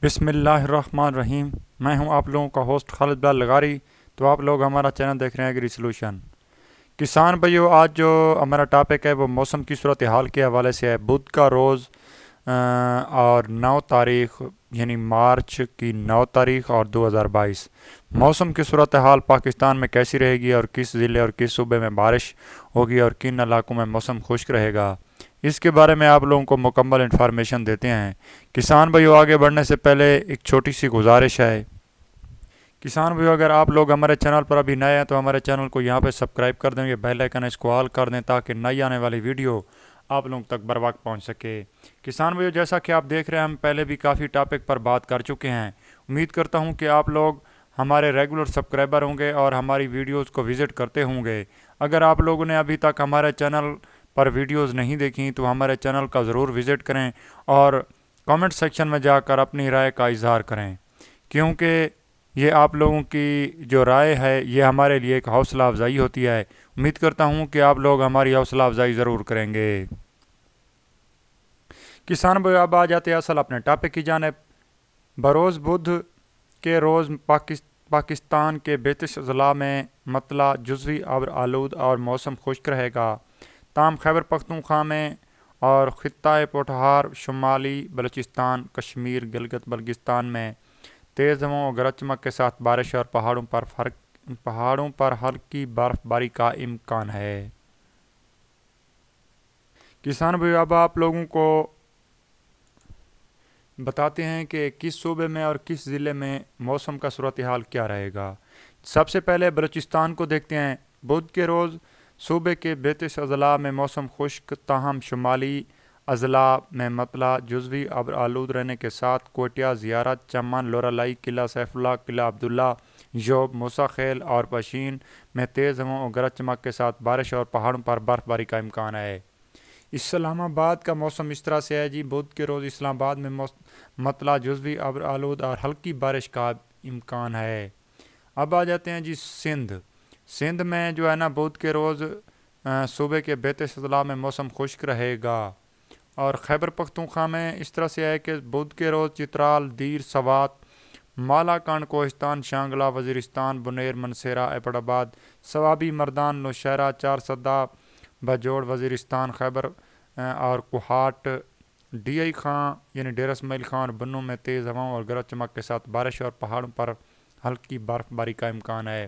بسم اللہ الرحمن الرحیم۔ میں ہوں آپ لوگوں کا ہوسٹ خالد بلال لغاری۔ تو آپ لوگ ہمارا چینل دیکھ رہے ہیں ایگری سلوشن۔ کسان بھائیو، آج جو ہمارا ٹاپک ہے وہ موسم کی صورتحال کے حوالے سے ہے۔ بدھ کا روز اور 9 تاریخ یعنی مارچ کی 9 تاریخ اور 2022 موسم کی صورتحال پاکستان میں کیسی رہے گی، اور کس ضلع اور کس صوبے میں بارش ہوگی، اور کن علاقوں میں موسم خشک رہے گا، اس کے بارے میں آپ لوگوں کو مکمل انفارمیشن دیتے ہیں۔ کسان بھائیو، آگے بڑھنے سے پہلے ایک چھوٹی سی گزارش ہے۔ کسان بھائیو، اگر آپ لوگ ہمارے چینل پر ابھی نئے ہیں تو ہمارے چینل کو یہاں پہ سبسکرائب کر دیں، یہ بیل آئیکن اس کو آل کر دیں تاکہ نئی آنے والی ویڈیو آپ لوگوں تک بر وقت پہنچ سکے۔ کسان بھائیو، جیسا کہ آپ دیکھ رہے ہیں، ہم پہلے بھی کافی ٹاپک پر بات کر چکے ہیں۔ امید کرتا ہوں کہ آپ لوگ ہمارے ریگولر سبسکرائبر ہوں گے اور ہماری ویڈیوز کو وزٹ کرتے ہوں گے۔ اگر آپ لوگوں نے ابھی تک ہمارے چینل پر ویڈیوز نہیں دیکھیں تو ہمارے چینل کا ضرور وزٹ کریں اور کامنٹ سیکشن میں جا کر اپنی رائے کا اظہار کریں، کیونکہ یہ آپ لوگوں کی جو رائے ہے یہ ہمارے لیے ایک حوصلہ افزائی ہوتی ہے۔ امید کرتا ہوں کہ آپ لوگ ہماری حوصلہ افزائی ضرور کریں گے۔ کسان بھائی، اب آ جاتے ہیں اصل اپنے ٹاپک کی جانب۔ بروز بدھ کے روز پاکستان کے 32 اضلاع میں مطلع جزوی ابر آلود اور موسم خشک رہے گا، تاہم خیبر پختونخوا میں اور خطۂ پوٹھہار، شمالی بلوچستان، کشمیر، گلگت بلتستان میں تیز ہوائیں اور گرج چمک کے ساتھ بارش اور پہاڑوں پر ہلکی برف باری کا امکان ہے۔ کسان بھائی، اب آپ لوگوں کو بتاتے ہیں کہ کس صوبے میں اور کس ضلع میں موسم کا صورتحال کیا رہے گا۔ سب سے پہلے بلوچستان کو دیکھتے ہیں۔ بدھ کے روز صوبے کے 32 اضلاع میں موسم خشک، تاہم شمالی اضلاع میں مطلع جزوی ابر آلود رہنے کے ساتھ کوئٹہ، زیارت، چمن، لورالائی، قلعہ سیف اللہ، قلعہ عبداللہ، یوب، موسیٰ خیل اور پشین میں تیز ہوائیں اور گرج چمک کے ساتھ بارش اور پہاڑوں پر برف باری کا امکان ہے۔ اسلام آباد کا موسم اس طرح سے ہے جی۔ بدھ کے روز اسلام آباد میں مطلع جزوی ابر آلود اور ہلکی بارش کا امکان ہے۔ اب آ جاتے ہیں جی سندھ میں جو ہے نا، بدھ کے روز صوبے کے 32 اضلاع میں موسم خشک رہے گا، اور خیبر پختونخوا میں اس طرح سے ہے کہ بدھ کے روز چترال، دیر، سوات، مالا کنڈ، کوہستان، شانگلہ، وزیرستان، بنیر، منسیرہ، ایبٹ آباد، سوابی، مردان، نوشہرہ، چارسدہ، بجوڑ، وزیرستان، خیبر اور کوہاٹ، ڈی آئی خان یعنی ڈیرہ اسماعیل خان اور بنوں میں تیز ہواؤں اور گرج چمک کے ساتھ بارش اور پہاڑوں پر ہلکی برف باری کا امکان ہے۔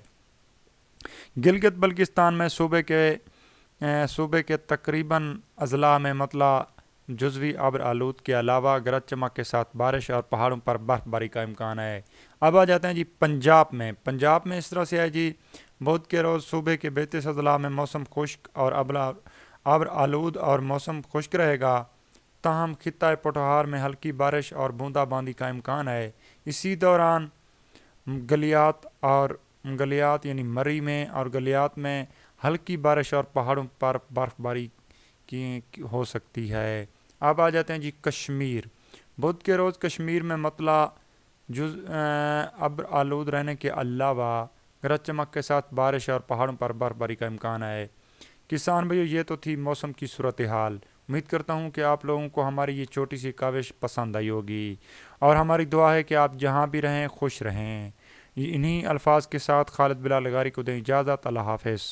گلگت بلتستان میں صوبے کے تقریباً اضلاع میں مطلع جزوی ابر آلود کے علاوہ گرج چمک کے ساتھ بارش اور پہاڑوں پر برف باری کا امکان ہے۔ اب آ جاتے ہیں جی پنجاب میں اس طرح سے ہے جی۔ بدھ کے روز صوبے کے 32 اضلاع میں موسم خشک اور ابر آلود اور موسم خشک رہے گا، تاہم خطۂ پوٹھہار میں ہلکی بارش اور بوندا باندی کا امکان ہے۔ اسی دوران گلیات یعنی مری میں اور گلیات میں ہلکی بارش اور پہاڑوں پر برف باری کی ہو سکتی ہے۔ اب آ جاتے ہیں جی کشمیر۔ بدھ کے روز کشمیر میں مطلع ابر آلود رہنے کے علاوہ گرج چمک کے ساتھ بارش اور پہاڑوں پر برف باری کا امکان ہے۔ کسان بھائیو، یہ تو تھی موسم کی صورتحال۔ امید کرتا ہوں کہ آپ لوگوں کو ہماری یہ چھوٹی سی کاوش پسند آئی ہوگی، اور ہماری دعا ہے کہ آپ جہاں بھی رہیں خوش رہیں۔ انہی الفاظ کے ساتھ خالد بلال لغاری کو دیں اجازت۔ اللہ حافظ۔